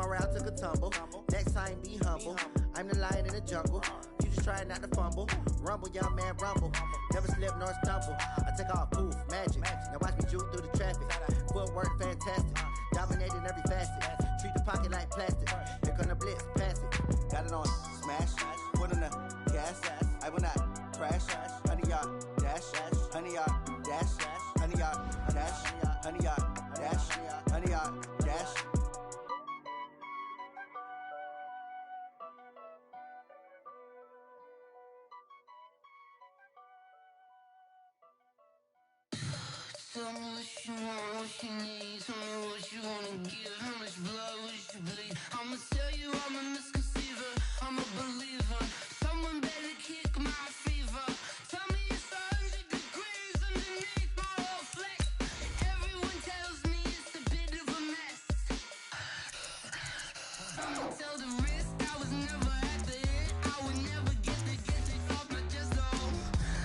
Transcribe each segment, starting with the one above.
around, took a tumble. Next time, be humble. I'm the lion in the jungle. You just try not to fumble. Rumble, young man, rumble. Never slip nor stumble. I take off, poof, magic. Now watch me juke through the traffic. Footwork, fantastic. Dominating every facet. Treat the pocket like plastic. Here come the blitz, pass it. Got it on, smash. Put on the gas. I will not crash. Honey yard, dash. Honey yard, dash. Honey yard, dash. Honey yard, dash. Honey yard, dash. Tell me what you want, what you need. Tell me what you wanna give. How much blood would you bleed? I'ma tell you I'm a misconceiver. I'm a believer. Someone better kick my fever. Tell me it's 100 degrees underneath my whole flex. Everyone tells me it's a bit of a mess. I'ma tell the risk I was never at the hit. I would never get it off my chest. Oh,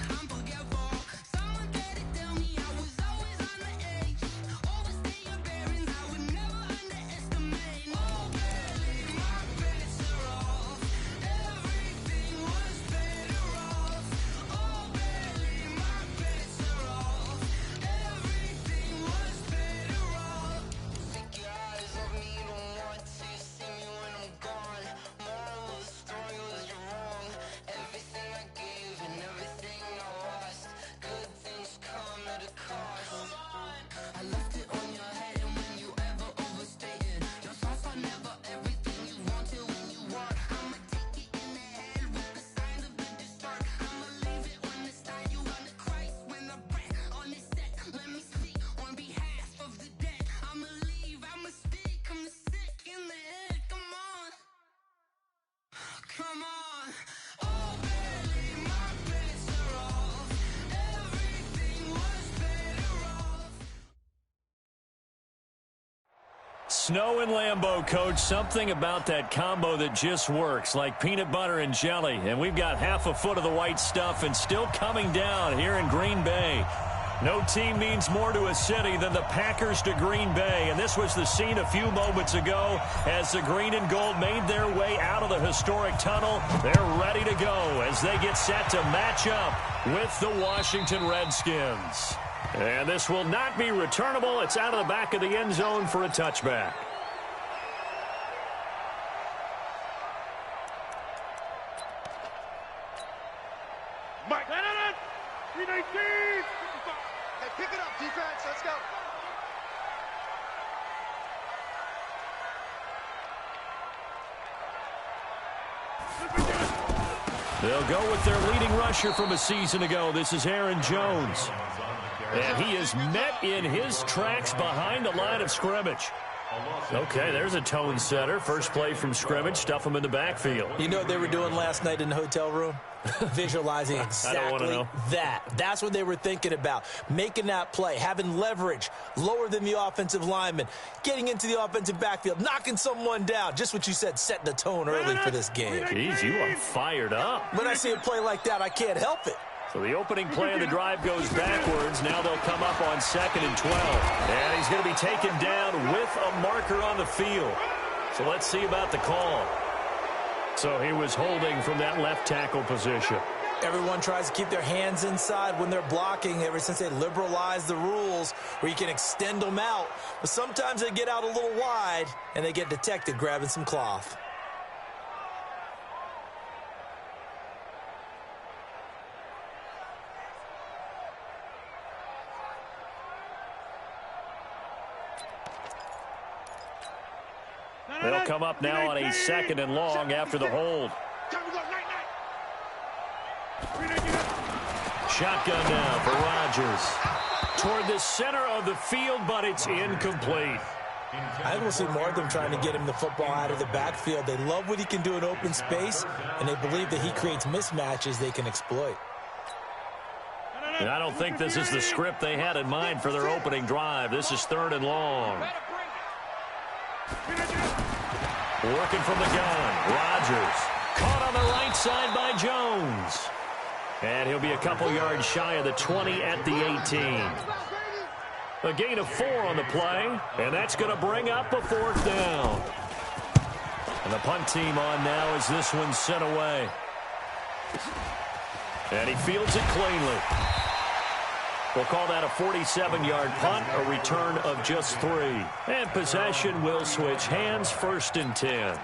I'm forgetful. Someone better tell me I was always on the edge. Overstay your bearings, I would never underestimate. Oh, barely, my bets are off. Everything was better off. Oh, barely, my bets are off. Everything was better off. Take your eyes off me, you don't want to see me when I'm gone. Moral of the story was you're wrong. Everything I gave and everything I lost. Good things come at a cost. I left it on your head, and when you ever overstay it, your thoughts are never everything you wanted when you want. I'ma take it in the head with the signs of the dessert. I'ma leave it on the side. You wanna Christ when the breath on this set. Let me speak on behalf of the dead. I'ma leave, I'ma speak. I'm the sick in the head. Come on, come on. Oh, barely, my bets are off. Everything was better off. Snow and Lambeau, Coach. Something about that combo that just works, like peanut butter and jelly. And we've got half a foot of the white stuff and still coming down here in Green Bay. No team means more to a city than the Packers to Green Bay. And this was the scene a few moments ago as the green and gold made their way out of the historic tunnel. They're ready to go as they get set to match up with the Washington Redskins. And this will not be returnable. It's out of the back of the end zone for a touchback. Mike, 319. Hey, pick it up, defense. Let's go. They'll go with their leading rusher from a season ago. This is Aaron Jones. And he is met in his tracks behind the line of scrimmage. Okay, there's a tone setter. First play from scrimmage, stuff him in the backfield. You know what they were doing last night in the hotel room? Visualizing exactly that. That's what they were thinking about. Making that play, having leverage, lower than the offensive lineman, getting into the offensive backfield, knocking someone down. Just what you said, setting the tone early for this game. Jeez, you are fired up. When I see a play like that, I can't help it. So the opening play of the drive goes backwards. Now they'll come up on 2nd and 12. And he's going to be taken down with a marker on the field. So let's see about the call. So he was holding from that left tackle position. Everyone tries to keep their hands inside when they're blocking ever since they liberalized the rules where you can extend them out. But sometimes they get out a little wide and they get detected grabbing some cloth. They'll come up now on a 2nd and long after the hold. Shotgun now for Rodgers. Toward the center of the field, but it's incomplete. I think we'll see more of them trying to get him the football out of the backfield. They love what he can do in open space, and they believe that he creates mismatches they can exploit. And I don't think this is the script they had in mind for their opening drive. This is 3rd and long. Working from the gun, Rodgers. Caught on the right side by Jones. And he'll be a couple yards shy of the 20 at the 18. A gain of 4 on the play, and that's going to bring up a 4th down. And the punt team on now as this one's sent away. And he fields it cleanly. We'll call that a 47-yard punt, a return of just 3. And possession will switch hands, 1st and 10.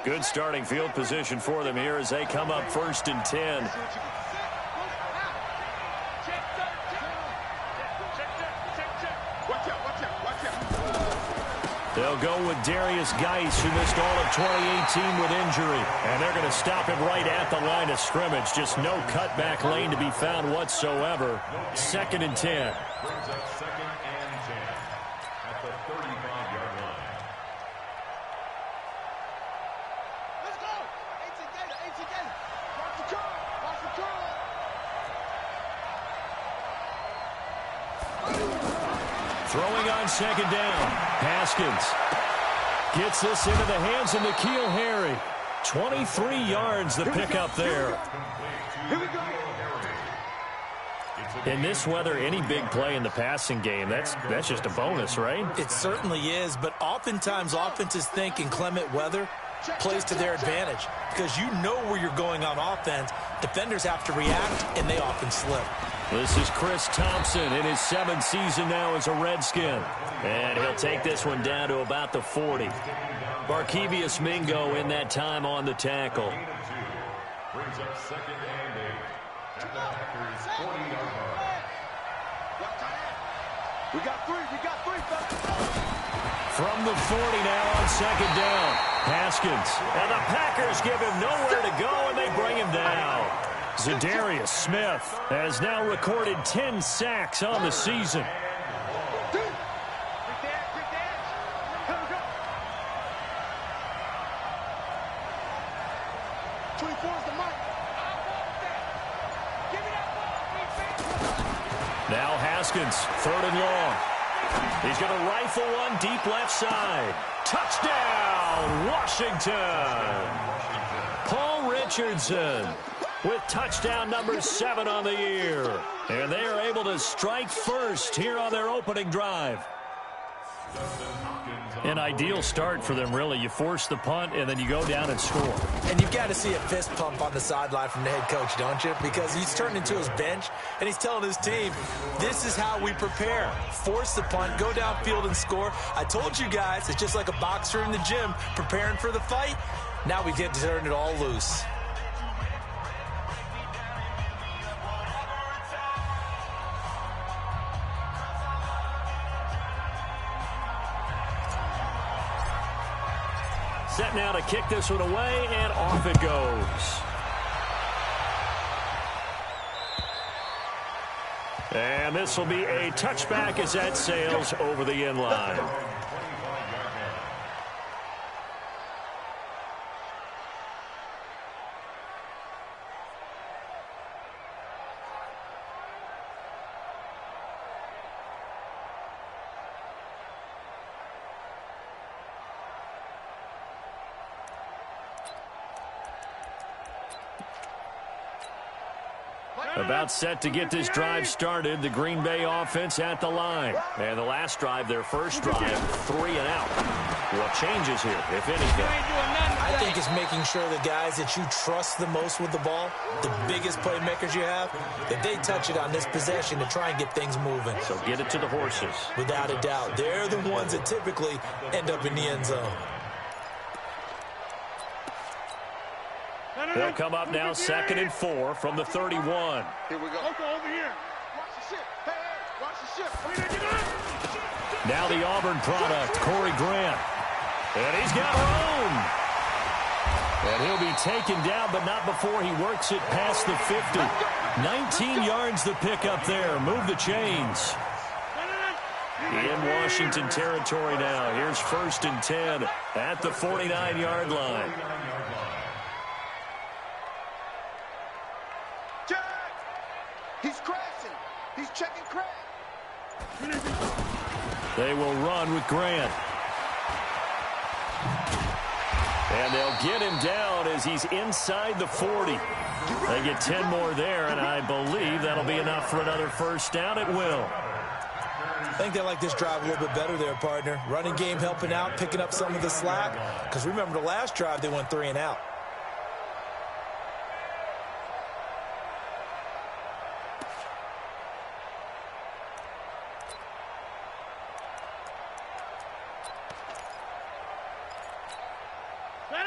Good starting field position for them here as they come up 1st and 10. They'll go with Darius Geis, who missed all of 2018 with injury. And they're going to stop him right at the line of scrimmage. Just no cutback lane to be found whatsoever. 2nd and 10. Throwing on 2nd down. Haskins gets this into the hands of N'Keal Harry. 23 yards the pickup there. In this weather, any big play in the passing game, that's just a bonus, right? It certainly is, but oftentimes offenses think in clement weather plays to their advantage because you know where you're going on offense. Defenders have to react, and they often slip. This is Chris Thompson in his 7th season now as a Redskin. And he'll take this one down to about the 40. Barkevius Mingo in that time on the tackle. Brings up 2nd and 8 at the Packers' 40-yard line. We got 3. From the 40 now on 2nd down. Haskins. And the Packers give him nowhere to go, and they bring him down. Zadarius Smith has now recorded 10 sacks on the season. Now Haskins, 3rd and long. He's going to rifle one deep left side. Touchdown, Washington. Paul Richardson with touchdown number 7 on the year. And they are able to strike first here on their opening drive. An ideal start for them, really. You force the punt, and then you go down and score. And you've got to see a fist pump on the sideline from the head coach, don't you? Because he's turned into his bench, and he's telling his team, this is how we prepare. Force the punt, go downfield and score. I told you guys, it's just like a boxer in the gym preparing for the fight. Now we get to turn it all loose. Set now to kick this one away, and off it goes. And this will be a touchback as that sails over the end line. About set to get this drive started. The Green Bay offense at the line. And the last drive, their first drive, 3 and out. What changes here, if anything? I think it's making sure the guys that you trust the most with the ball, the biggest playmakers you have, that they touch it on this possession to try and get things moving. So get it to the horses. Without a doubt. They're the ones that typically end up in the end zone. They'll come up now 2nd and 4 from the 31. Here we go. Over here. Watch the ship. Hey, watch the ship. Now the Auburn product, Corey Grant. And he's got room. And he'll be taken down, but not before he works it past the 50. 19 yards the pickup there. Move the chains. In Washington territory now. Here's 1st and 10 at the 49-yard line. He's crashing. He's checking crash. They will run with Grant. And they'll get him down as he's inside the 40. They get 10 more there, and I believe that'll be enough for another first down. It will. I think they like this drive a little bit better there, partner. Running game helping out, picking up some of the slack. Because remember the last drive, they went 3 and out.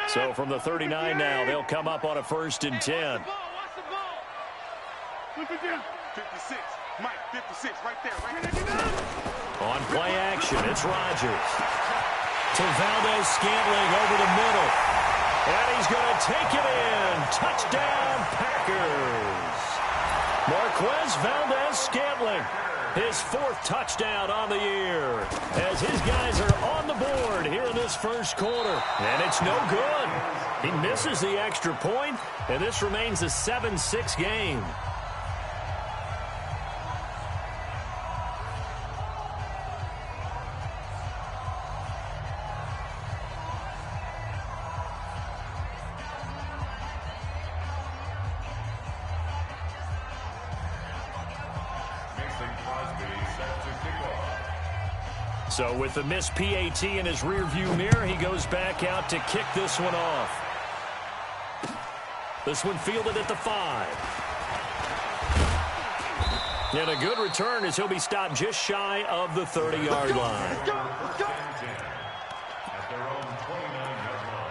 So from the 39 now, they'll come up on a 1st and 10. Watch the ball. Look at them. 56. Mike, 56 right there. On play action, it's Rodgers. To Valdez-Scantling over the middle. And he's going to take it in. Touchdown, Packers. Marquez Valdez-Scantling. His 4th touchdown on the year as his guys are on the board here in this first quarter. And it's no good. He misses the extra point, and this remains a 7-6 game. So with the missed PAT in his rearview mirror, he goes back out to kick this one off. This one fielded at the 5. And a good return as he'll be stopped just shy of the 30-yard line. At their own 29-yard line.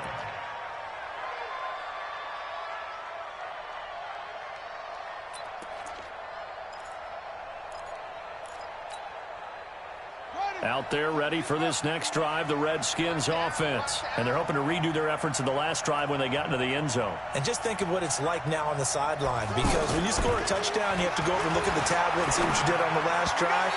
Out there ready for this next drive, the Redskins offense. And they're hoping to redo their efforts in the last drive when they got into the end zone. And just think of what it's like now on the sideline, because when you score a touchdown, you have to go over and look at the tablet and see what you did on the last drive.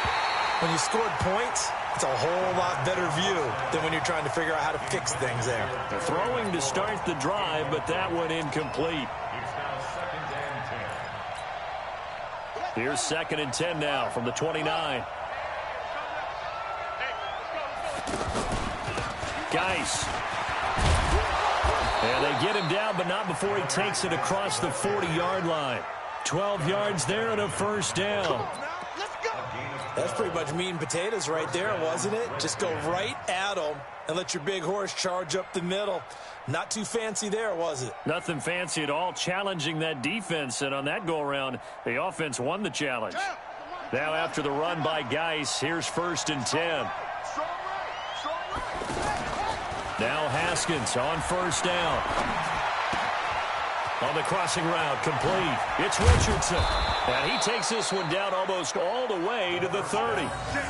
When you scored points, it's a whole lot better view than when you're trying to figure out how to fix things there. They're throwing to start the drive, but that one incomplete. It's now 2nd and 10. Here's 2nd and 10 now from the 29. Geis. And they get him down, but not before he takes it across the 40-yard line. 12 yards there and a first down. That's pretty much meat and potatoes right there, wasn't it? Just go right at them and let your big horse charge up the middle. Not too fancy there, was it? Nothing fancy at all, challenging that defense. And on that go-around, the offense won the challenge. Now after the run by Geis, here's 1st and 10. Now Haskins on 1st down. On the crossing route, complete. It's Richardson. And he takes this one down almost all the way to the 30.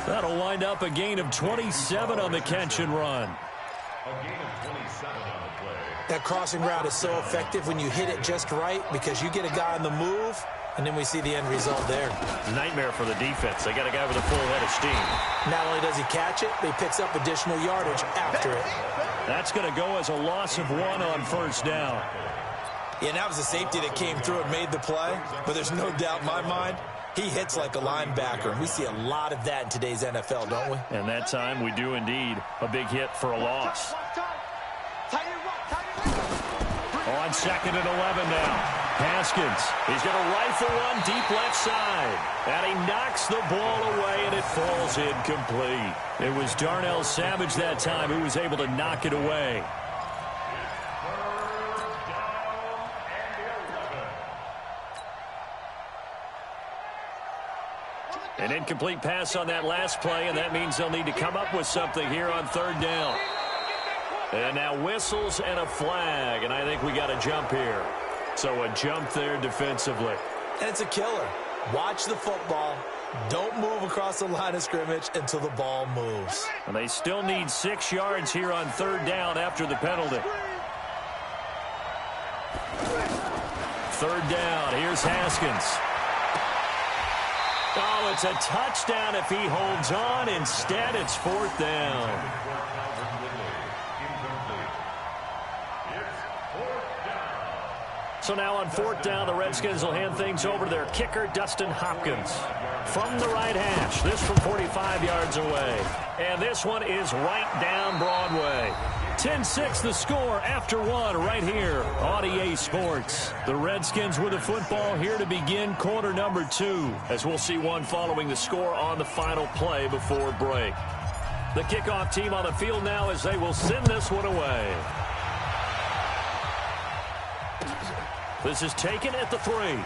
That'll wind up a gain of 27 on the catch and run. A gain of 27 on the play. That crossing route is so effective when you hit it just right, because you get a guy on the move, and then we see the end result there. Nightmare for the defense. They got a guy with a full head of steam. Not only does he catch it, but he picks up additional yardage after it. That's going to go as a loss of 1 on 1st down. Yeah, that was a safety that came through and made the play, but there's no doubt in my mind, he hits like a linebacker. We see a lot of that in today's NFL, don't we? And that time we do indeed. A big hit for a loss. On 2nd and 11 now. Haskins, he's going to rifle one deep left side. And he knocks the ball away, and it falls incomplete. It was Darnell Savage that time who was able to knock it away. An incomplete pass on that last play, and that means they'll need to come up with something here on 3rd down. And now whistles and a flag, and I think we got a jump here. So a jump there defensively. And it's a killer. Watch the football. Don't move across the line of scrimmage until the ball moves. And they still need 6 yards here on 3rd down after the penalty. 3rd down. Here's Haskins. Oh, it's a touchdown if he holds on. Instead, it's 4th down. So now on 4th down, the Redskins will hand things over to their kicker, Dustin Hopkins. From the right hash, this from 45 yards away. And this one is right down Broadway. 10-6 the score after one right here on EA Sports. The Redskins with the football here to begin quarter number 2, as we'll see one following the score on the final play before break. The kickoff team on the field now as they will send this one away. This is taken at the 3. And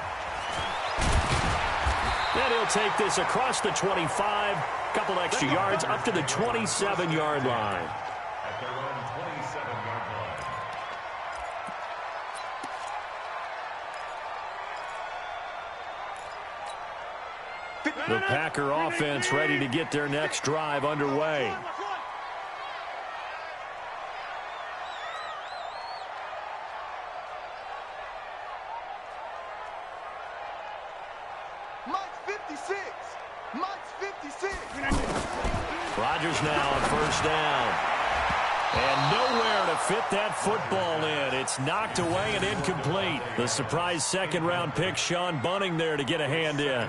he'll take this across the 25, couple extra yards up to the 27-yard line. At their own 27-yard line. The Packer offense ready to get their next drive underway. Rodgers now on 1st down. And nowhere to fit that football in. It's knocked away and incomplete. The surprise second-round pick, Sean Bunting, there to get a hand in.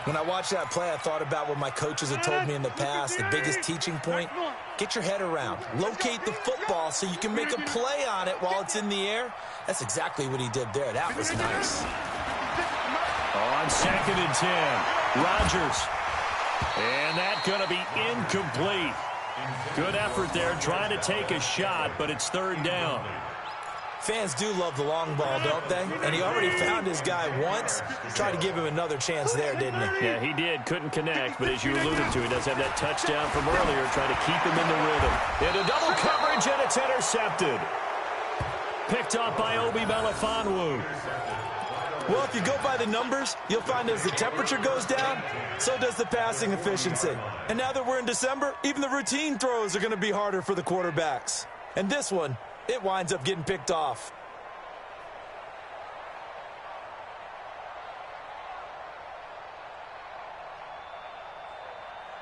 When I watched that play, I thought about what my coaches had told me in the past. The biggest teaching point, get your head around. Locate the football so you can make a play on it while it's in the air. That's exactly what he did there. That was nice. On 2nd and 10, Rodgers. And that's going to be incomplete. Good effort there trying to take a shot, but it's 3rd down. Fans do love the long ball, don't they? And he already found his guy once. Tried to give him another chance there, didn't he? Yeah, he did. Couldn't connect, but as you alluded to, he does have that touchdown from earlier, trying to keep him in the rhythm. Into double coverage, and it's intercepted. Picked up by Obi Melifonwu. Well, if you go by the numbers, you'll find as the temperature goes down, so does the passing efficiency. And now that we're in December, even the routine throws are going to be harder for the quarterbacks. And this one, it winds up getting picked off.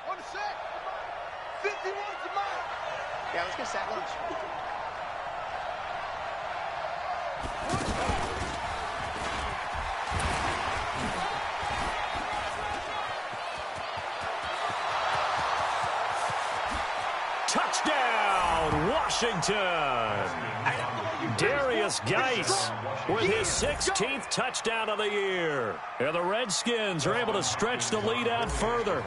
On the set. 51 to Mike. Yeah, let's get set lunch. Touchdown, Washington. Darius Geis with his 16th touchdown of the year. And the Redskins are able to stretch the lead out further.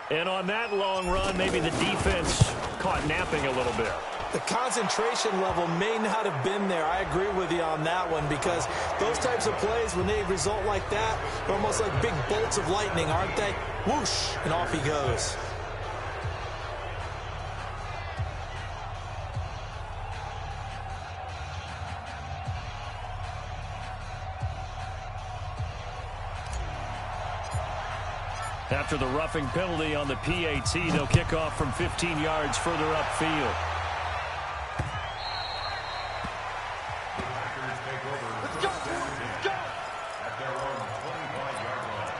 And on that long run, maybe the defense caught napping a little bit. The concentration level may not have been there. I agree with you on that one, because those types of plays, when they result like that, they're almost like big bolts of lightning, aren't they? Whoosh, and off he goes. After the roughing penalty on the PAT, they'll kick off from 15 yards further upfield. Packers take over. Let's go! At their own 25-yard line.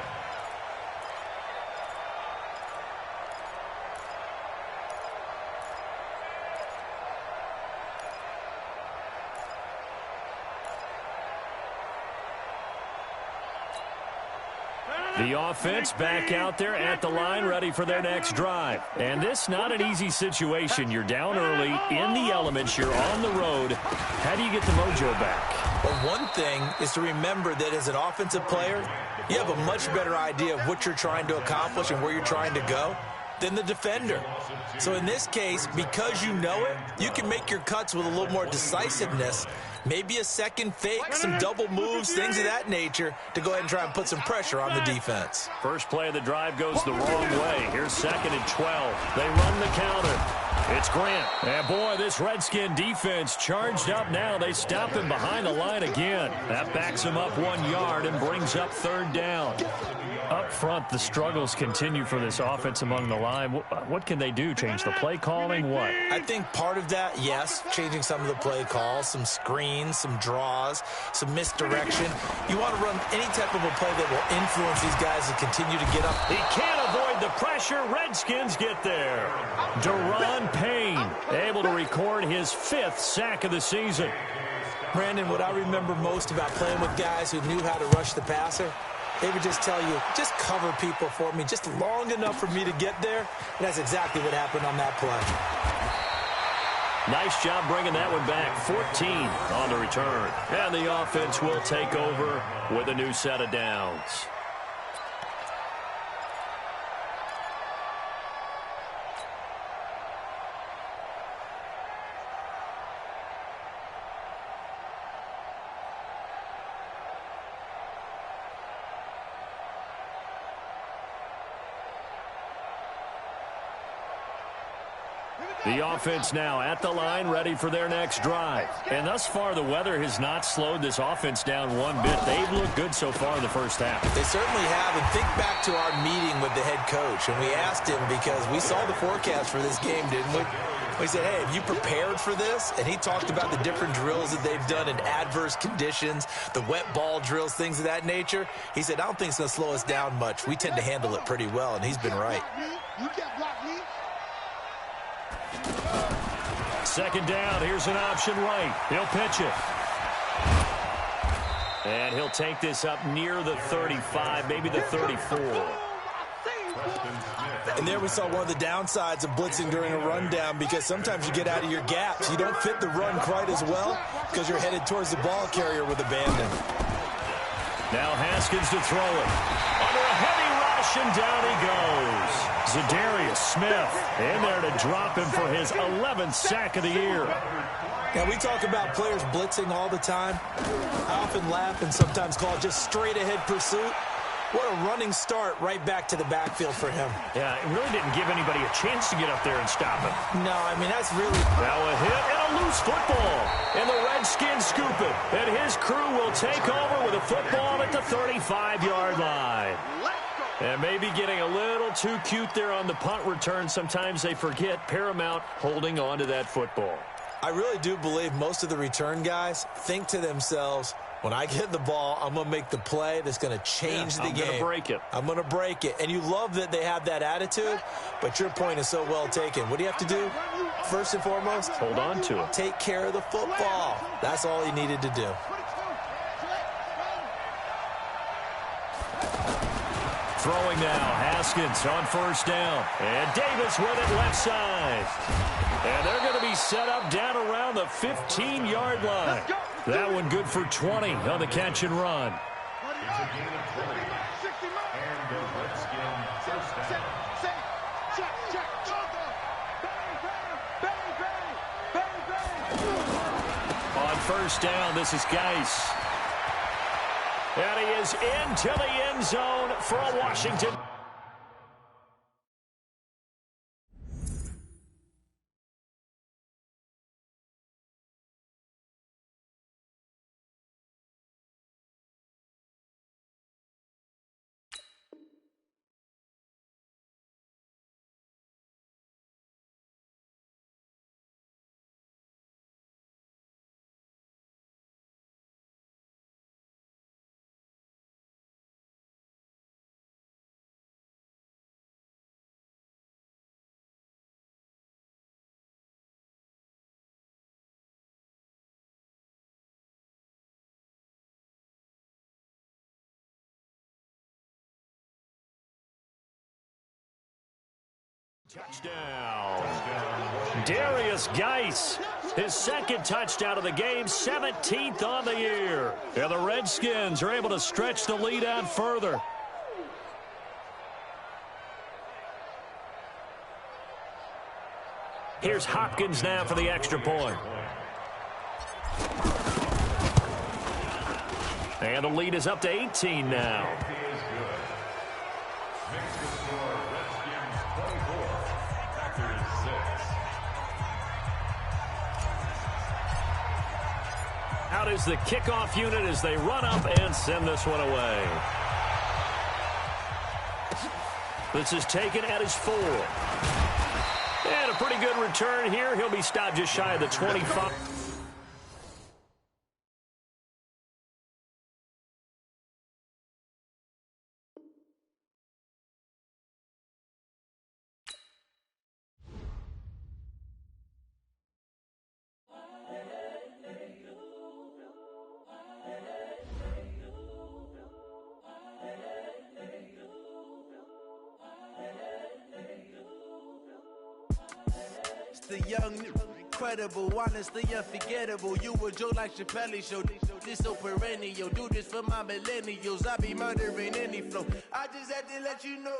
The offense back out there at the line, ready for their next drive. And this not an easy situation. You're down early, in the elements, you're on the road. How do you get the mojo back? Well, one thing is to remember that as an offensive player, you have a much better idea of what you're trying to accomplish and where you're trying to go than the defender. So in this case, because you know it, you can make your cuts with a little more decisiveness. Maybe a second fake, some double moves, things of that nature, to go ahead and try and put some pressure on the defense. First play of the drive goes the wrong way. Here's 2nd and 12. They run the counter. It's Grant. And boy, this Redskin defense charged up now. They stop him behind the line again. That backs him up 1 yard and brings up 3rd down. Up front, the struggles continue for this offense among the line. What can they do? Change the play calling? What? I think part of that, yes, changing some of the play calls, some screens, some draws, some misdirection. You want to run any type of a play that will influence these guys to continue to get up. He can't avoid the pressure. Redskins get there. Deron Payne able to record his 5th sack of the season. Brandon, what I remember most about playing with guys who knew how to rush the passer, they would just tell you, just cover people for me, just long enough for me to get there. And that's exactly what happened on that play. Nice job bringing that one back. 14 on the return. And the offense will take over with a new set of downs. The offense now at the line, ready for their next drive. And thus far, the weather has not slowed this offense down one bit. They've looked good so far in the first half. They certainly have. And think back to our meeting with the head coach. And we asked him, because we saw the forecast for this game, didn't we? We said, hey, have you prepared for this? And he talked about the different drills that they've done in adverse conditions, the wet ball drills, things of that nature. He said, I don't think it's going to slow us down much. We tend to handle it pretty well, and he's been right. You can't block me. Second down, here's an option right. He'll pitch it. And he'll take this up near the 35, maybe the 34. And there we saw one of the downsides of blitzing during a rundown, because sometimes you get out of your gaps. You don't fit the run quite as well because you're headed towards the ball carrier with abandon. Now Haskins to throw it. Under a heavy rush, and down he goes. Zadarius Smith in there to drop him for his 11th sack of the year. Now, we talk about players blitzing all the time. I often laugh and sometimes call it just straight-ahead pursuit. What a running start right back to the backfield for him. Yeah, it really didn't give anybody a chance to get up there and stop him. No, I mean, that's really... Now a hit and a loose football. And the Redskins scoop it. And his crew will take over with a football at the 35-yard line. And maybe getting a little too cute there on the punt return. Sometimes they forget Paramount holding on to that football. I really do believe most of the return guys think to themselves, when I get the ball, I'm going to make the play that's going to change the game. I'm going to break it. I'm going to break it. And you love that they have that attitude, but your point is so well taken. What do you have to do? First and foremost, hold on to it. Take care of the football. That's all he needed to do. Throwing now, Haskins on first down. And Davis with it left side. And they're going to be set up down around the 15-yard line. That one good for 20 on the catch and run. It's a gain of 20. And the Redskins first down. On first down, this is Geis. And he is into the end zone for a Washington. Touchdown. Darius Geis, his second touchdown of the game, 17th on the year. And the Redskins are able to stretch the lead out further. Here's Hopkins now for the extra point. And the lead is up to 18 now. Out is the kickoff unit as they run up and send this one away. This is taken at his 4. And a pretty good return here. He'll be stopped just shy of the 25. The young, incredible, honestly unforgettable. You a joke like Chappelle show. This so perennial. Do this for my millennials. I be murdering any flow. I just had to let you know.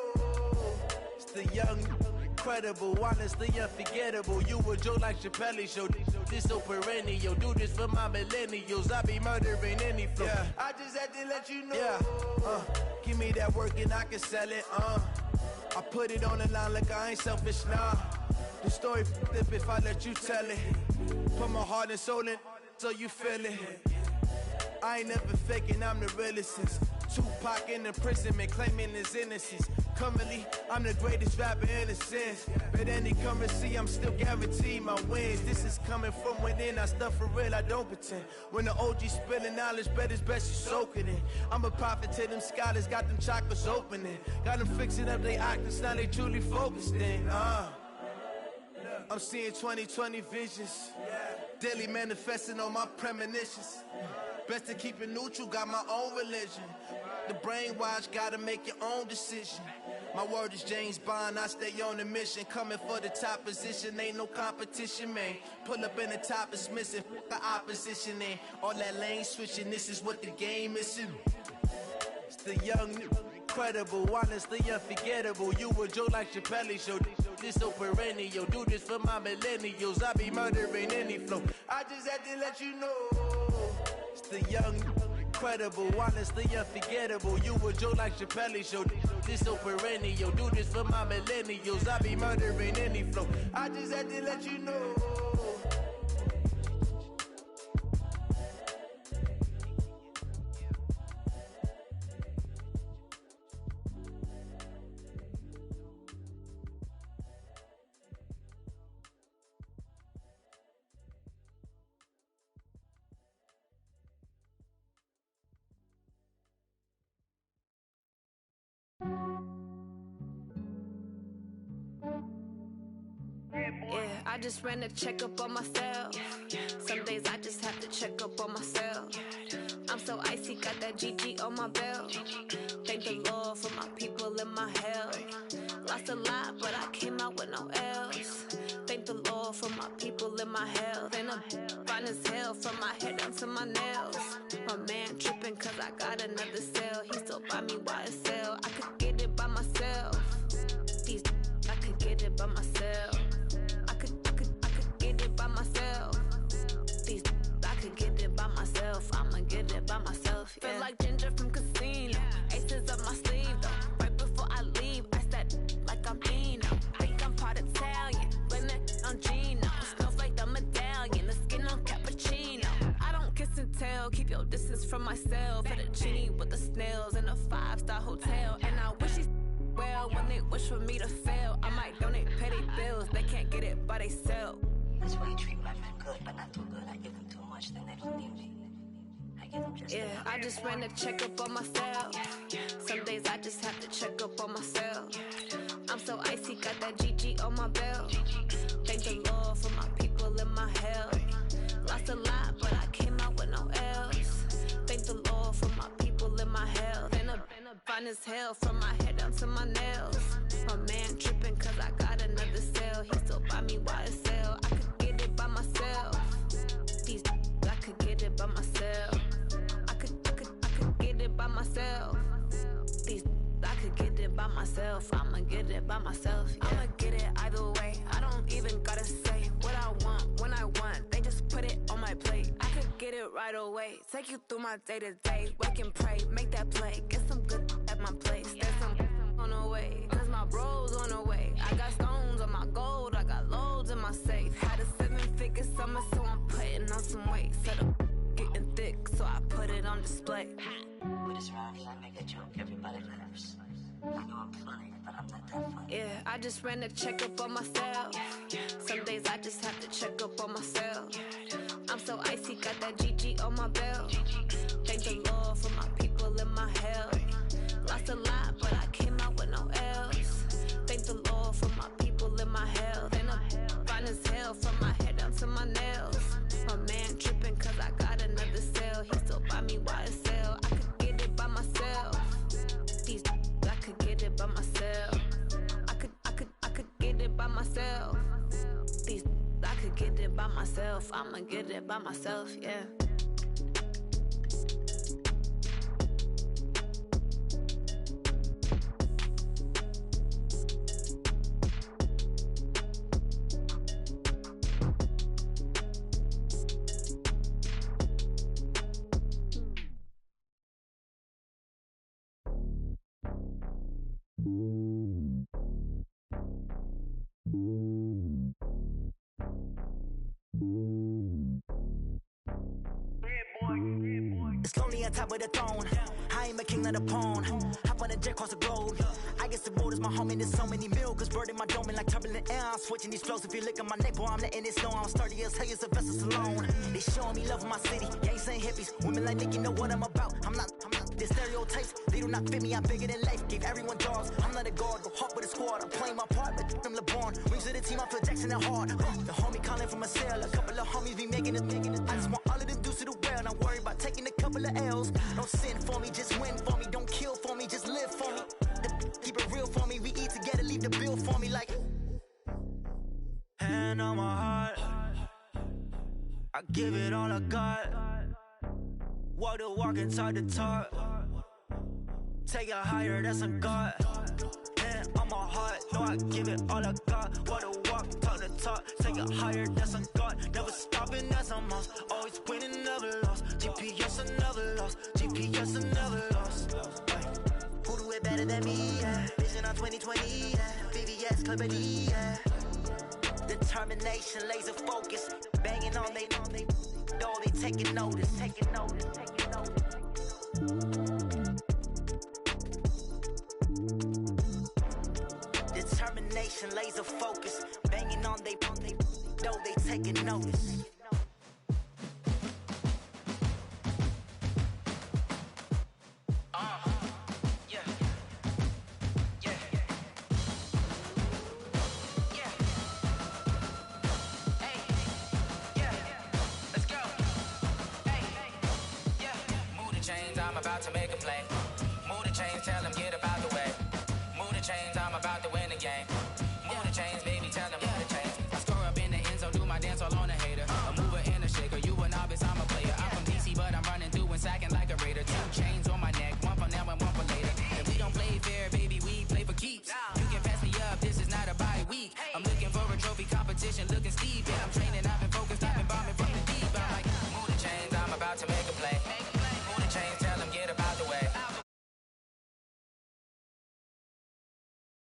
It's the young, incredible, honestly unforgettable. You a joke like Chappelle show. This so perennial. Do this for my millennials. I be murdering any flow. Yeah. I just had to let you know. Yeah. Give me that work and I can sell it. I put it on the line like I ain't selfish, nah. The story flip if I let you tell it. Put my heart and soul in so you feel it. I ain't never faking, I'm the realest since Tupac in imprisonment, claiming his innocence. Currently, I'm the greatest rapper in a sense. But any currency, I'm still guaranteed my wins. This is coming from within, I stuff for real, I don't pretend. When the OG spilling knowledge, bet it's best you soak it in. I'm a prophet to them scholars, got them chakras opening. Got them fixing up they octaves, now they truly focused in. I'm seeing 2020 visions. Daily manifesting on my premonitions. Best to keep it neutral, got my own religion. The brainwash, gotta make your own decision. My word is James Bond, I stay on a mission. Coming for the top position, ain't no competition, man. Pull up in the top is missing, the opposition ain't. All that lane switching, this is what the game is. It's the young, incredible, honestly unforgettable. You a joke like Chappelle show. This so perennial. Do this for my millennials. I be murdering any flow. I just had to let you know. It's the young, incredible, honestly unforgettable. You a joke like Chappelle show. This so perennial. Do this for my millennials. I be murdering any flow. I just had to let you know. Yeah, I just ran a checkup on myself. Some days I just have to check up on myself. I'm so icy, got that GG on my belt. Thank the Lord for my people and my health. Lost a lot, but I came out with no L's. Thank the Lord for my people and my health. And I'm fine as hell from my head down to my nails. My man tripping cause I got another cell. He still buy me YSL. I could get it by myself. I could get it by myself. I could get it by myself. I could get it by myself. I'ma get it by myself. Yeah. Feel like Ginger from Casino. Aces up my sleeve though. Right before I leave, I said like I'm Dino. Think I'm part Italian. Blame it on Gino. Snowflake the medallion. The skin on cappuccino. I don't kiss and tell. Keep your distance from myself. Fettuccine with the snails in a 5-star hotel. And I wish he's well when they wish for me to fail. I might donate, pay their bills. They can't get it by they self. That's why you treat my men good, but not too good. I give them too much, then they don't need me. I give them just yeah, I just ran a checkup on myself. Some days I just have to check up on myself. I'm so icy, got that GG on my belt. Thank the Lord for my people and my health. Lost a lot, but I came out with no L's. Thank the Lord for my people and my health. And I'm fine as hell from my head down to my nails. My man tripping cause I got another cell. He still buy me YSL. I could get it by myself. I could get it by myself. I could get it by myself. I could get it by myself. I'ma get it by myself. Yeah. I'ma get it either way. I don't even gotta say what I want when I want. They just put it on my plate. I could get it right away. Take you through my day to day. Wake and pray, make that play. Get some good at my place. There's some on the way, cause my bros on the way. I got stones on my gold. I got loads in my safe. Had a 7-figure summer, so I'm putting on some weight. Set up getting thick, so I put it on display. With this round, I make a joke, everybody laughs. I know I'm funny, but I'm not that funny. Yeah, I just ran a checkup on myself. Some days I just have to check up on myself. I'm so icy, got that GG on my belt. Thank the Lord for my people and my health. Lost a lot, but I came out with no L's. Thank the Lord for my people and my health. And I'm fine as hell from my head down to my nails. My man tripping cause I got another cell. He still buy me YSL. I could get it by myself. I could get it by myself. I could get it by myself. get it by myself. I'ma get it by myself, yeah. It's lonely on top of the throne. I ain't a king of the pawn. Hop on a jet across the globe. I guess the road is my home and there's so many milkers burning my dome like turbulent air. I'm switching these flows. If you look at my neck, boy, I'm letting it snow. I'm sturdy as hell, it's a vessel alone. They showing me love in my city. Gangs ain't hippies. Women like Nick, you know what I'm about. I'm not the stereotypes. They do not fit me. I'm bigger than life. Gave everyone dogs. I'm not a guard. Go hard with a squad. I'm playing my part, but I'm LeBron. Rings to the team. I feel Jackson and hard. The homie calling from a cell. A couple of homies be making it. I just want all of them dudes to the well. Not worry about taking a couple of L's. Don't sin for me, just win for me. Don't kill for me, just live for me. Keep it real for me. We eat together, leave the bill for me like. Hand on my heart, I give it all I got. Walk the walk and talk the talk. Take it higher, that's a God. Hand on my heart, no, I give it all I got. Walk the walk, talk the talk. Take it higher, that's a God. Never stopping, that's a must. Always winning, never lost. GPS, I never lost. GPS, I never lost. Who do it better than me? Yeah. Vision on 2020. Yeah. VVS, Clipper D. Yeah. Determination, laser focus. Banging on they door, they taking notice. Taking notice. Taking notice. Determination, laser focus. Banging on they door, they taking notice.